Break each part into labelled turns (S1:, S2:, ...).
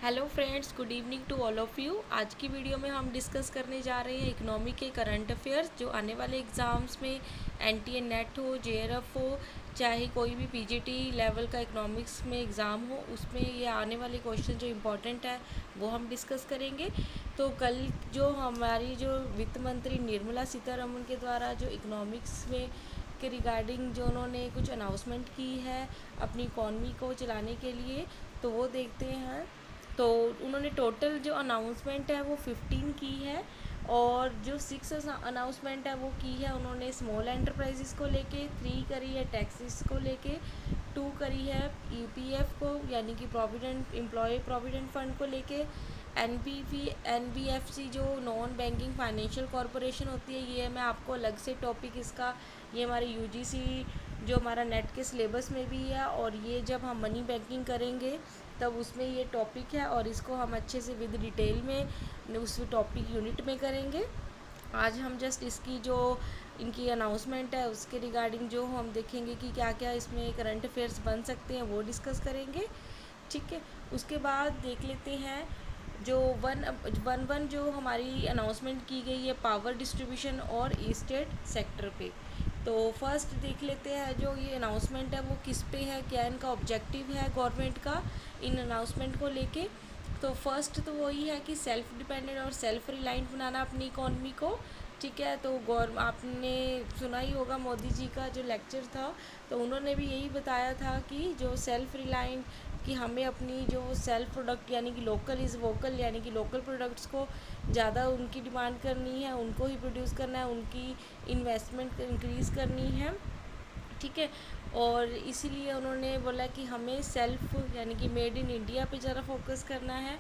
S1: Hello friends, good evening to all of you. आज की video में हम डिस्कस करने जा रहे हैं इकोनॉमी के करंट अफेयर्स जो आने वाले एग्ज़ाम्स में एनटीए नेट हो, जेआरएफ हो, चाहे कोई भी पीजीटी लेवल का इकोनॉमिक्स में एग्ज़ाम हो, उसमें ये आने वाले क्वेश्चन जो इम्पोर्टेंट है वो हम डिस्कस करेंगे। तो कल जो हमारी जो वित्त मंत्री निर्मला सीतारमण के द्वारा जो इकोनॉमिक्स में के रिगार्डिंग जो उन्होंने कुछ अनाउंसमेंट की है अपनी इकॉनमी को चलाने के लिए, तो वो देखते हैं। तो उन्होंने टोटल जो अनाउंसमेंट है वो 15 की है, और जो 6 अनाउंसमेंट है वो की है उन्होंने स्मॉल एंटरप्राइजेस को लेके, 3 करी है टैक्सेस को लेके, 2 करी है ईपीएफ को यानी कि प्रोविडेंट एम्प्लॉय प्रोविडेंट फंड को लेके, एनबीएफसी जो नॉन बैंकिंग फाइनेंशियल कॉरपोरेशन होती है, ये मैं आपको अलग से टॉपिक इसका, ये हमारे यूजीसी जो हमारा नेट के सिलेबस में भी है, और ये जब हम मनी बैंकिंग करेंगे तब उसमें ये टॉपिक है, और इसको हम अच्छे से विद डिटेल में उस टॉपिक यूनिट में करेंगे। आज हम जस्ट इसकी जो इनकी अनाउंसमेंट है उसके रिगार्डिंग जो हम देखेंगे कि क्या क्या इसमें करंट अफेयर्स बन सकते हैं वो डिस्कस करेंगे। ठीक है, उसके बाद देख लेते हैं जो वन वन वन जो हमारी अनाउंसमेंट की गई है पावर डिस्ट्रीब्यूशन और स्टेट सेक्टर पे। तो फर्स्ट देख लेते हैं जो ये अनाउंसमेंट है वो किस पे है, क्या इनका ऑब्जेक्टिव है गवर्नमेंट का इन अनाउंसमेंट को लेके। तो फर्स्ट तो वही है कि सेल्फ डिपेंडेंट और सेल्फ रिलायंट बनाना अपनी इकॉनमी को। ठीक है, तो आपने सुना ही होगा मोदी जी का जो लेक्चर था, तो उन्होंने भी यही बताया था कि जो सेल्फ रिलायंट, कि हमें अपनी जो सेल्फ प्रोडक्ट यानी कि लोकल इज़ वोकल यानी कि लोकल प्रोडक्ट्स को ज़्यादा उनकी डिमांड करनी है, उनको ही प्रोड्यूस करना है, उनकी इन्वेस्टमेंट इंक्रीज़ करनी है। ठीक है, और इसीलिए उन्होंने बोला कि हमें सेल्फ यानी कि मेड इन इंडिया पे ज़रा फोकस करना है।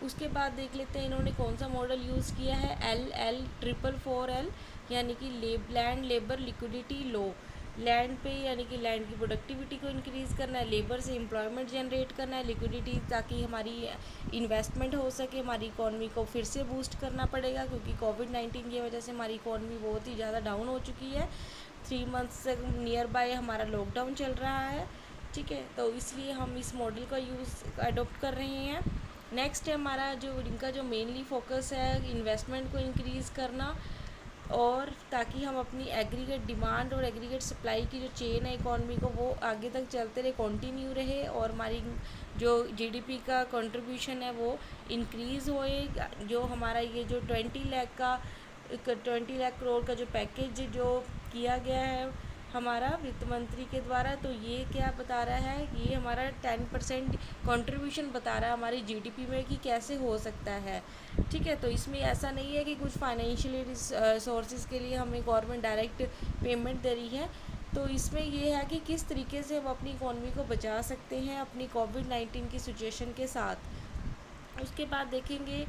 S1: उसके बाद देख लेते हैं इन्होंने कौन सा मॉडल यूज़ किया है, LL 444L, यानी कि लैंड लेबर लिक्विडिटी लो। लैंड पे यानी कि लैंड की प्रोडक्टिविटी को इंक्रीज़ करना है, लेबर से एम्प्लॉयमेंट जनरेट करना है, लिक्विडिटी ताकि हमारी इन्वेस्टमेंट हो सके, हमारी इकॉनमी को फिर से बूस्ट करना पड़ेगा क्योंकि कोविड-19 की वजह से हमारी इकॉनमी बहुत ही ज़्यादा डाउन हो चुकी है। 3 मंथ्स से नियर बाय हमारा लॉकडाउन चल रहा है। ठीक है, तो इसलिए हम इस मॉडल का यूज़ अडोप्ट कर रहे हैं। नेक्स्ट है हमारा जो इनका जो मेनली फोकस है इन्वेस्टमेंट को इंक्रीज़ करना, और ताकि हम अपनी एग्रीगेट डिमांड और एग्रीगेट सप्लाई की जो चेन है इकॉनमी को वो आगे तक चलते रहे, कंटिन्यू रहे, और हमारी जो जीडीपी का कंट्रीब्यूशन है वो इंक्रीज़ होए। जो हमारा ये जो 20 लाख करोड़ का जो पैकेज जो किया गया है हमारा वित्त मंत्री के द्वारा, तो ये क्या बता रहा है, ये हमारा 10% कंट्रीब्यूशन बता रहा है हमारी जीडीपी में कि कैसे हो सकता है। ठीक है, तो इसमें ऐसा नहीं है कि कुछ फाइनेंशियली सोर्सेज के लिए हमें गवर्नमेंट डायरेक्ट पेमेंट दे रही है। तो इसमें ये है कि किस तरीके से हम अपनी इकॉनमी को बचा सकते हैं अपनी कोविड-19 की सिचुएशन के साथ। उसके बाद देखेंगे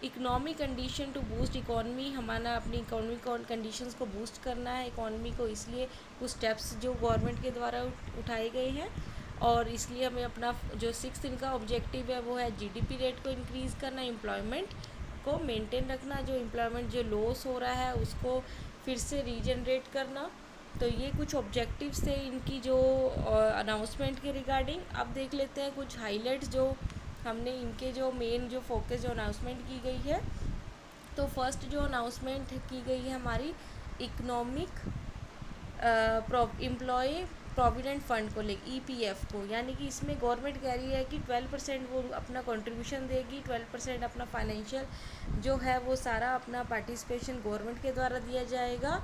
S1: economy condition to boost economy, हमारा अपनी इकॉनमी कंडीशंस को बूस्ट करना है इकॉनमी को, इसलिए कुछ स्टेप्स जो गवर्नमेंट के द्वारा उठाए गए हैं, और इसलिए हमें अपना जो 6th इनका ऑब्जेक्टिव है वो है जीडीपी रेट को इंक्रीज़ करना, एम्प्लॉयमेंट को मेंटेन रखना, जो एम्प्लॉयमेंट जो लॉस हो रहा है उसको फिर से रीजनरेट करना। तो ये कुछ ऑब्जेक्टिव्स थे इनकी जो अनाउंसमेंट के रिगार्डिंग। अब देख लेते हैं कुछ हाईलाइट्स जो हमने इनके जो मेन जो फोकस जो अनाउंसमेंट की गई है। तो फर्स्ट जो अनाउंसमेंट की गई है हमारी इकोनॉमिक एम्प्लॉय प्रोविडेंट फंड को लेकर, ईपीएफ को, यानी कि इसमें गवर्नमेंट कह रही है कि 12% वो अपना कंट्रीब्यूशन देगी, 12% अपना फाइनेंशियल जो है वो सारा अपना पार्टिसिपेशन गवर्नमेंट के द्वारा दिया जाएगा,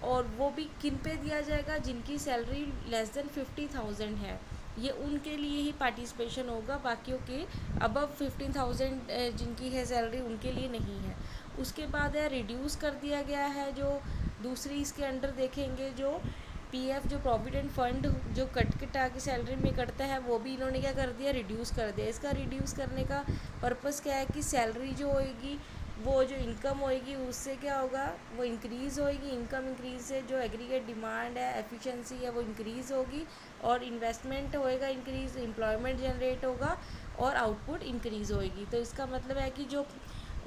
S1: और वो भी किन पे दिया जाएगा, जिनकी सैलरी लेस देन 50,000 है, ये उनके लिए ही पार्टिसिपेशन होगा, बाकियों के अबव 15,000 जिनकी है सैलरी उनके लिए नहीं है। उसके बाद है रिड्यूस कर दिया गया है जो दूसरी इसके अंडर देखेंगे जो पीएफ जो प्रोविडेंट फंड जो कट कटा के सैलरी में कटता है वो भी इन्होंने क्या कर दिया, रिड्यूस कर दिया। इसका रिड्यूस करने का पर्पस क्या है कि सैलरी जो होएगी वो जो इनकम होएगी उससे क्या होगा, वो इंक्रीज़ होएगी, इनकम इंक्रीज से जो एग्रीगेट डिमांड है एफिशिएंसी है वो इंक्रीज़ होगी, और इन्वेस्टमेंट होएगा इंक्रीज़, एम्प्लॉयमेंट जनरेट होगा, और आउटपुट इंक्रीज़ होएगी। तो इसका मतलब है कि जो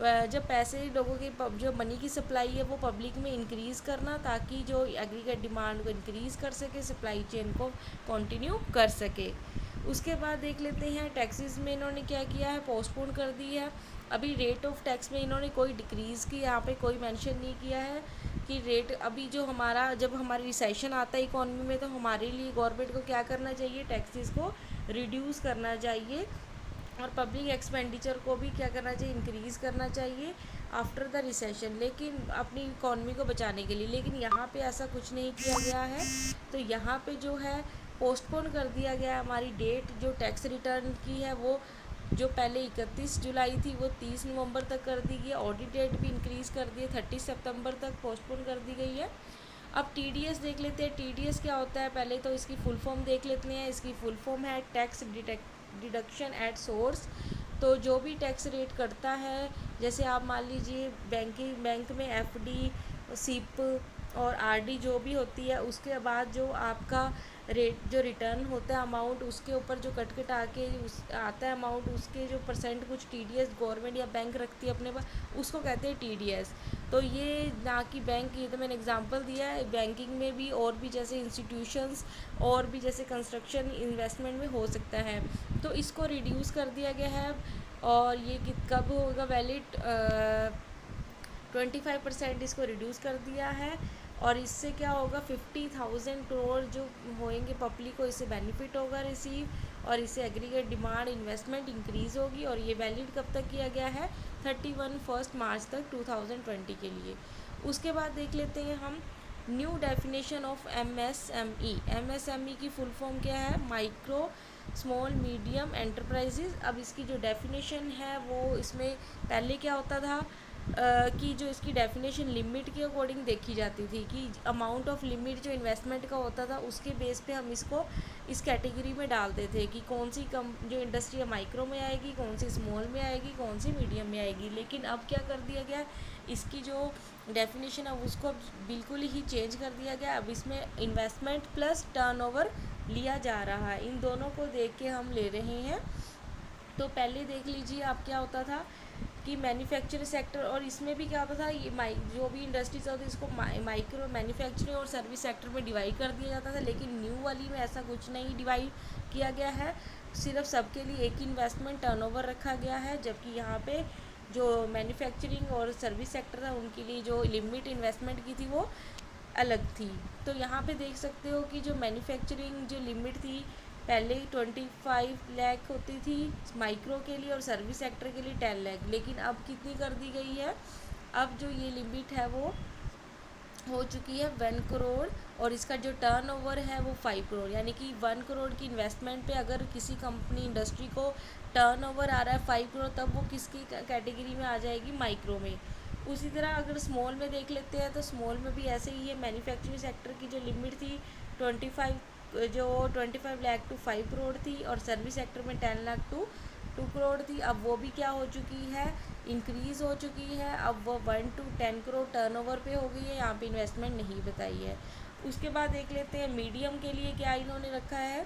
S1: जब पैसे लोगों के जो मनी की सप्लाई है वो पब्लिक में इंक्रीज़ करना, ताकि जो एग्रीगेट डिमांड को इंक्रीज़ कर सके, सप्लाई चेन को कंटिन्यू कर सके। उसके बाद देख लेते हैं टैक्सेस में इन्होंने क्या किया है, पोस्टपोन कर दी है। अभी रेट ऑफ टैक्स में इन्होंने कोई डिक्रीज़ की यहाँ पे कोई मेंशन नहीं किया है कि रेट, अभी जो हमारा जब हमारी रिसेशन आता है इकोनॉमी में, तो हमारे लिए गवर्नमेंट को क्या करना चाहिए, टैक्सेस को रिड्यूस करना चाहिए और पब्लिक एक्सपेंडिचर को भी क्या करना चाहिए, इंक्रीज़ करना चाहिए आफ्टर द रिसेशन, लेकिन अपनी इकॉनमी को बचाने के लिए। लेकिन यहाँ पे ऐसा कुछ नहीं किया गया है, तो यहाँ पे जो है पोस्टपोन कर दिया गया है। हमारी डेट जो टैक्स रिटर्न की है वो जो पहले 31 जुलाई थी वो 30 नवंबर तक कर दी गई है। ऑडिट डेट भी इंक्रीज़ कर दी है, 30 सितंबर तक पोस्टपोन कर दी गई है। अब टीडीएस देख लेते हैं, टीडीएस क्या होता है, पहले तो इसकी फुल फॉर्म देख लेते हैं। इसकी फुल फॉर्म है टैक्स डिडक्शन एट सोर्स। तो जो भी टैक्स रेट करता है, जैसे आप मान लीजिए बैंक में एफडी, सिप और आरडी जो भी होती है, उसके बाद जो आपका रेट जो रिटर्न होता है अमाउंट, उसके ऊपर जो कट आके उस आता है अमाउंट, उसके जो परसेंट कुछ टीडीएस गवर्नमेंट या बैंक रखती है अपने पास, उसको कहते हैं टीडीएस। तो ये ना कि बैंक, ये तो मैंने एग्जांपल दिया है, बैंकिंग में भी और भी जैसे इंस्टीट्यूशंस और भी जैसे कंस्ट्रक्शन इन्वेस्टमेंट में हो सकता है। तो इसको रिड्यूस कर दिया गया है और ये कब होगा वैलिड, 25% इसको रिड्यूस कर दिया है। और इससे क्या होगा, 50,000 करोड़ जो होएंगे पब्लिक को इससे बेनिफिट होगा रिसीव, और इससे एग्रीगेट डिमांड इन्वेस्टमेंट इंक्रीज़ होगी। और ये वैलिड कब तक किया गया है, 31 मार्च तक 2020 के लिए। उसके बाद देख लेते हैं हम new definition of MSME. MSME की फुल फॉर्म क्या है, माइक्रो स्मॉल मीडियम एंटरप्राइजेज। अब इसकी जो डेफिनेशन है वो, इसमें पहले क्या होता था कि जो इसकी डेफिनेशन लिमिट के अकॉर्डिंग देखी जाती थी, कि अमाउंट ऑफ लिमिट जो इन्वेस्टमेंट का होता था उसके बेस पे हम इसको इस कैटेगरी में डालते थे कि कौन सी जो इंडस्ट्री है माइक्रो में आएगी, कौन सी स्मॉल में आएगी, कौन सी मीडियम में आएगी। लेकिन अब क्या कर दिया गया, इसकी जो डेफिनेशन है उसको अब बिल्कुल ही चेंज कर दिया गया। अब इसमें इन्वेस्टमेंट प्लस टर्नओवर लिया जा रहा है, इन दोनों को देख के हम ले रहे हैं। तो पहले देख लीजिए आप क्या होता था कि मैन्युफैक्चरिंग सेक्टर, और इसमें भी क्या होता था, ये जो भी इंडस्ट्रीज होती है इसको माइक्रो मैन्युफैक्चरिंग और सर्विस सेक्टर में डिवाइड कर दिया जाता था। लेकिन न्यू वाली में ऐसा कुछ नहीं डिवाइड किया गया है, सिर्फ सबके लिए एक इन्वेस्टमेंट टर्नओवर रखा गया है। जबकि यहाँ पे जो मैन्युफैक्चरिंग और सर्विस सेक्टर था उनके लिए जो लिमिट इन्वेस्टमेंट की थी वो अलग थी। तो यहाँ पे देख सकते हो कि जो मैन्युफैक्चरिंग जो लिमिट थी पहले 25 लाख होती थी माइक्रो के लिए और सर्विस सेक्टर के लिए 10 लाख, लेकिन अब कितनी कर दी गई है, अब जो ये लिमिट है वो हो चुकी है 1 करोड़, और इसका जो टर्नओवर है वो 5 करोड़। यानी कि 1 करोड़ की इन्वेस्टमेंट पे अगर किसी कंपनी इंडस्ट्री को टर्नओवर आ रहा है 5 करोड़, तब वो किसकी कैटेगरी में आ जाएगी, माइक्रो में। उसी तरह अगर स्मॉल में देख लेते हैं तो स्मॉल में भी ऐसे ही है, मैन्युफैक्चरिंग सेक्टर की जो लिमिट थी 25 लाख टू 5 करोड़ थी, और सर्विस सेक्टर में 10 लाख टू 2 करोड़ थी। अब वो भी क्या हो चुकी है, इंक्रीज़ हो चुकी है, अब वो 1 to 10 करोड़ टर्नओवर पे हो गई है, यहाँ पे इन्वेस्टमेंट नहीं बताई है। उसके बाद देख लेते हैं मीडियम के लिए क्या इन्होंने रखा है।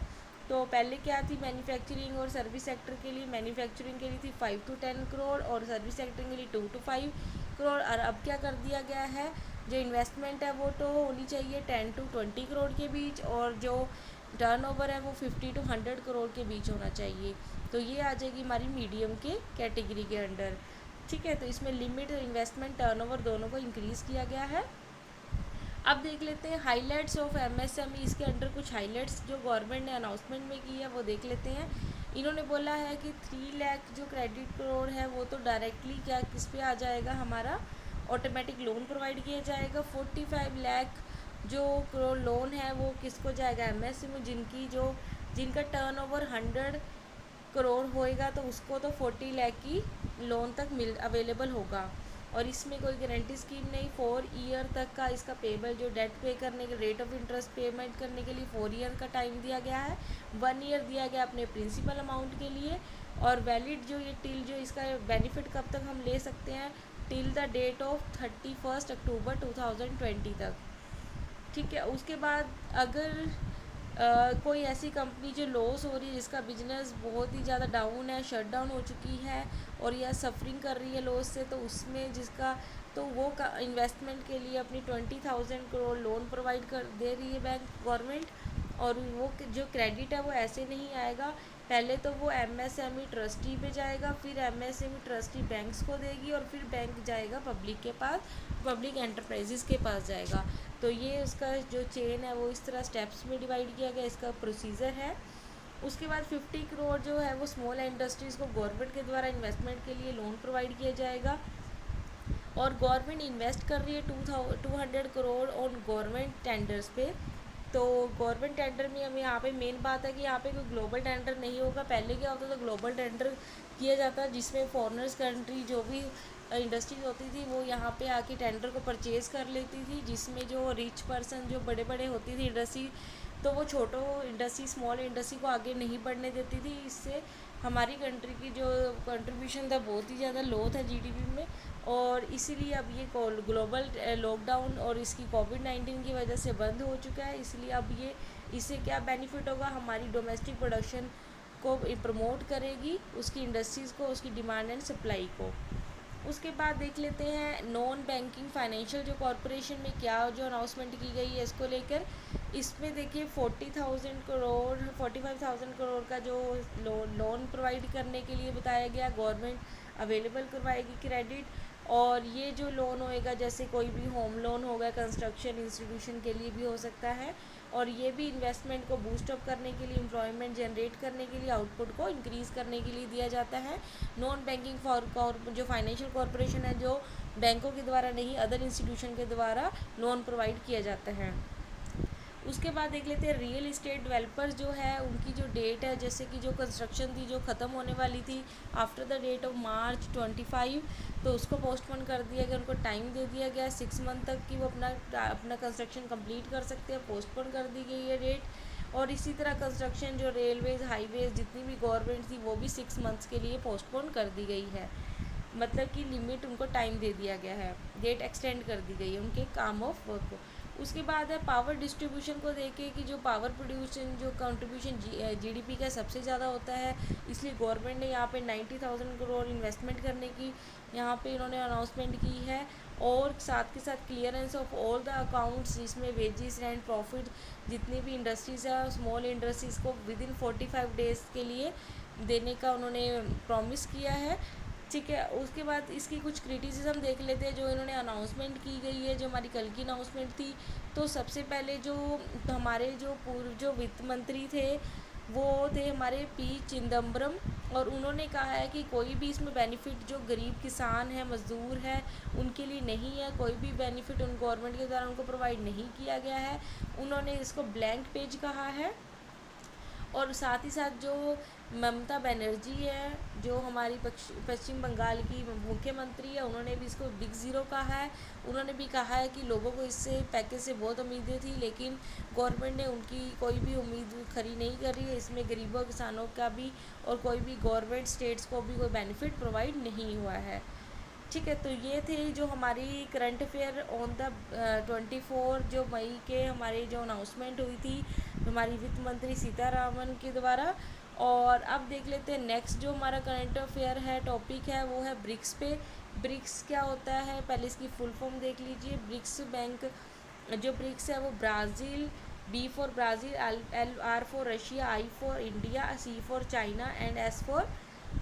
S1: तो पहले क्या थी, मैन्युफैक्चरिंग और सर्विस सेक्टर के लिए, मैन्युफैक्चरिंग के लिए थी 5 to 10 करोड़ और सर्विस सेक्टर के लिए 2 to 5 करोड़। और अब क्या कर दिया गया है, जो इन्वेस्टमेंट है वो तो होनी चाहिए 10 to 20 करोड़ के बीच, और जो टर्नओवर है वो 50 to 100 करोड़ के बीच होना चाहिए। तो ये आ जाएगी हमारी मीडियम के कैटेगरी के अंडर। ठीक है, तो इसमें लिमिट इन्वेस्टमेंट टर्नओवर दोनों को इंक्रीज़ किया गया है। अब देख लेते हैं हाइलाइट्स ऑफ एमएसएमई, इसके अंडर कुछ हाइलाइट्स जो गवर्नमेंट ने अनाउंसमेंट में की है वो देख लेते हैं। इन्होंने बोला है कि 3 लाख जो क्रेडिट करोड़ है वो तो डायरेक्टली क्या किस पे आ जाएगा, हमारा ऑटोमेटिक लोन प्रोवाइड किया जाएगा। 45 लाख जो करोड़ लोन है वो किसको जाएगा, एमएसएमई, जिनका टर्नओवर 100 करोड़ होएगा तो उसको तो 40 लाख की लोन तक अवेलेबल होगा। और इसमें कोई गारंटी स्कीम नहीं, 4 ईयर तक का इसका पेबल जो डेट पे करने के रेट ऑफ इंटरेस्ट पेमेंट करने के लिए 4 ईयर का टाइम दिया गया है। 1 ईयर दिया गया अपने प्रिंसिपल अमाउंट के लिए, और वैलिड जो ये टिल जो इसका बेनिफिट कब तक हम ले सकते हैं, टिल द डेट ऑफ 31 अक्टूबर 2020 तक। ठीक है, उसके बाद अगर कोई ऐसी कंपनी जो लॉस हो रही है, जिसका बिजनेस बहुत ही ज़्यादा डाउन है, शट डाउन हो चुकी है और यह सफरिंग कर रही है लॉस से, तो उसमें जिसका तो वो का इन्वेस्टमेंट के लिए अपनी 20,000 करोड़ लोन प्रोवाइड कर दे रही है बैंक गवर्नमेंट। और वो जो क्रेडिट है वो ऐसे नहीं आएगा, पहले तो वो एमएसएमई ट्रस्टी पे जाएगा, फिर एमएसएमई ट्रस्टी बैंक्स को देगी और फिर बैंक जाएगा पब्लिक के पास, पब्लिक एंटरप्राइजेस के पास जाएगा। तो ये उसका जो चेन है वो इस तरह स्टेप्स में डिवाइड किया गया, इसका प्रोसीजर है। उसके बाद 50 करोड़ जो है वो स्मॉल इंडस्ट्रीज़ को गवर्नमेंट के द्वारा इन्वेस्टमेंट के लिए लोन प्रोवाइड किया जाएगा। और गवर्नमेंट इन्वेस्ट कर रही है 200 करोड़ ऑन गवर्नमेंट टेंडर्स पे। तो गवर्नमेंट टेंडर में हम यहाँ पे मेन बात है कि यहाँ पे कोई ग्लोबल टेंडर नहीं होगा। पहले क्या होता था, ग्लोबल टेंडर किया जाता जिसमें फॉरेनर्स कंट्री जो भी इंडस्ट्रीज होती थी वो यहाँ पे आके टेंडर को परचेज़ कर लेती थी, जिसमें जो रिच पर्सन जो बड़े बड़े होती थी इंडस्ट्री, तो वो छोटो इंडस्ट्री स्मॉल इंडस्ट्री को आगे नहीं बढ़ने देती थी। इससे हमारी कंट्री की जो कंट्रीब्यूशन था बहुत ही ज़्यादा लो था जीडीपी में। और इसीलिए अब ये ग्लोबल लॉकडाउन और इसकी कोविड-19 की वजह से बंद हो चुका है। इसलिए अब ये इससे क्या बेनिफिट होगा, हमारी डोमेस्टिक प्रोडक्शन को प्रमोट करेगी, उसकी इंडस्ट्रीज़ को, उसकी डिमांड एंड सप्लाई को। उसके बाद देख लेते हैं नॉन बैंकिंग फाइनेंशियल जो कॉरपोरेशन में क्या जो अनाउंसमेंट की गई है इसको लेकर। इसमें देखिए 40,000 करोड़ 45,000 करोड़ का जो लोन प्रोवाइड करने के लिए बताया गया, गवर्नमेंट अवेलेबल करवाएगी क्रेडिट। और ये जो लोन होएगा जैसे कोई भी होम लोन होगा, कंस्ट्रक्शन इंस्टीट्यूशन के लिए भी हो सकता है, और ये भी इन्वेस्टमेंट को बूस्ट अप करने के लिए, एम्प्लॉयमेंट जनरेट करने के लिए, आउटपुट को इंक्रीज़ करने के लिए दिया जाता है। नॉन बैंकिंग जो फाइनेंशियल कॉरपोरेशन है जो बैंकों के द्वारा नहीं अदर इंस्टीट्यूशन के द्वारा लोन प्रोवाइड किया जाता है। उसके बाद देख लेते हैं रियल इस्टेट डेवलपर्स जो है उनकी जो डेट है, जैसे कि जो कंस्ट्रक्शन थी जो ख़त्म होने वाली थी after the date of March 25, तो उसको पोस्टपोन कर दिया गया, उनको टाइम दे दिया गया 6 मंथ तक कि वो अपना कंस्ट्रक्शन कंप्लीट कर सकते हैं, पोस्टपोन कर दी गई है डेट। और इसी तरह कंस्ट्रक्शन जो रेलवेज़ हाईवेज़ जितनी भी गवर्नमेंट थी वो भी 6 मंथ्स के लिए पोस्टपोन कर दी गई है, मतलब कि लिमिट उनको टाइम दे दिया गया है, डेट एक्सटेंड कर दी गई है उनके काम ऑफ वर्क को। उसके बाद है पावर डिस्ट्रीब्यूशन को देखें कि जो पावर प्रोड्यूशन जो कंट्रीब्यूशन जीडीपी का सबसे ज़्यादा होता है, इसलिए गवर्नमेंट ने यहाँ पे 90,000 करोड़ इन्वेस्टमेंट करने की यहाँ पे इन्होंने अनाउंसमेंट की है। और साथ के साथ clearance of all the accounts जिसमें वेजेस एंड प्रॉफिट जितनी भी इंडस्ट्रीज़ है स्मॉल इंडस्ट्रीज़ को विदिन 45 डेज़ के लिए देने का उन्होंने प्रॉमिस किया है। ठीक है, उसके बाद इसकी कुछ क्रिटिसिज्म देख लेते हैं जो इन्होंने अनाउंसमेंट की गई है, जो हमारी कल की अनाउंसमेंट थी। तो सबसे पहले जो हमारे जो पूर्व जो वित्त मंत्री थे वो थे हमारे पी चिदम्बरम, और उन्होंने कहा है कि कोई भी इसमें बेनिफिट जो गरीब किसान है मज़दूर है उनके लिए नहीं है, कोई भी बेनिफिट उन गवर्नमेंट के द्वारा उनको प्रोवाइड नहीं किया गया है। उन्होंने इसको ब्लैंक पेज कहा है। और साथ ही साथ जो ममता बनर्जी है जो हमारी पश्चिम बंगाल की मुख्यमंत्री है, उन्होंने भी इसको बिग ज़ीरो कहा है। उन्होंने भी कहा है कि लोगों को इससे पैकेज से बहुत उम्मीदें थी, लेकिन गवर्नमेंट ने उनकी कोई भी उम्मीद खरी नहीं करी है, इसमें गरीबों किसानों का भी और कोई भी गवर्नमेंट स्टेट्स को भी कोई बेनिफिट प्रोवाइड नहीं हुआ है। ठीक है, तो ये थे जो हमारी करंट अफेयर ऑन द 24 जो मई के हमारी जो अनाउंसमेंट हुई थी हमारी वित्त मंत्री सीतारामन के द्वारा। और अब देख लेते हैं नेक्स्ट जो हमारा करंट अफेयर है टॉपिक है वो है ब्रिक्स पे। ब्रिक्स क्या होता है पहले इसकी फुल फॉर्म देख लीजिए। ब्रिक्स बैंक जो ब्रिक्स है वो Brazil, B for Brazil, L R for Russia, I for India, C for China and S for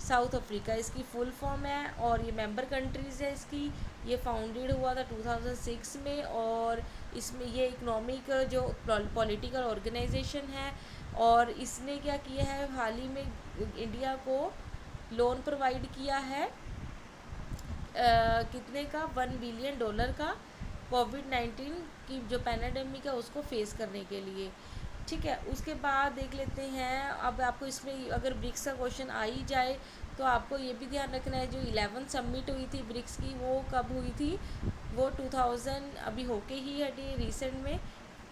S1: South Africa इसकी फुल फॉर्म है। और ये मेंबर कंट्रीज़ है इसकी। ये फाउंडेड हुआ था 2006 में, और इसमें ये इकोनॉमिक जो पॉलिटिकल ऑर्गेनाइजेशन है। और इसने क्या किया है हाल ही में इंडिया को लोन प्रोवाइड किया है कितने का, $1 बिलियन का, कोविड-19 की जो पैंडेमिक है उसको फेस करने के लिए। ठीक है, उसके बाद देख लेते हैं अब आपको इसमें अगर ब्रिक्स का क्वेश्चन आ ही जाए तो आपको ये भी ध्यान रखना है जो 11 समिट हुई थी ब्रिक्स की वो कब हुई थी, वो 2000 अभी होके ही हटी रिसेंट में,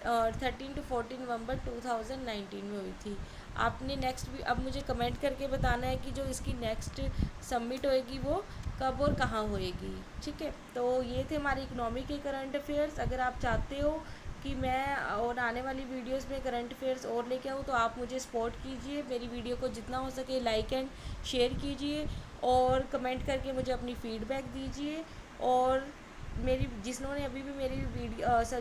S1: 13 to 14 नवंबर 2019 में हुई थी। आपने नेक्स्ट भी अब मुझे कमेंट करके बताना है कि जो इसकी नेक्स्ट समिट होएगी वो कब और कहाँ होएगी। ठीक है, तो ये थे हमारे इकोनॉमी के करंट अफेयर्स। अगर आप चाहते हो कि मैं और आने वाली वीडियोस में करंट अफेयर्स और लेके आऊँ तो आप मुझे सपोर्ट कीजिए, मेरी वीडियो को जितना हो सके लाइक एंड शेयर कीजिए और कमेंट करके मुझे अपनी फ़ीडबैक दीजिए। और जिन्होंने अभी भी मेरी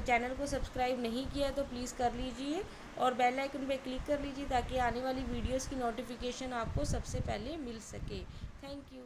S1: चैनल को सब्सक्राइब नहीं किया तो प्लीज़ कर लीजिए और बेल आइकन पे क्लिक कर लीजिए ताकि आने वाली वीडियोस की नोटिफिकेशन आपको सबसे पहले मिल सके। Thank you.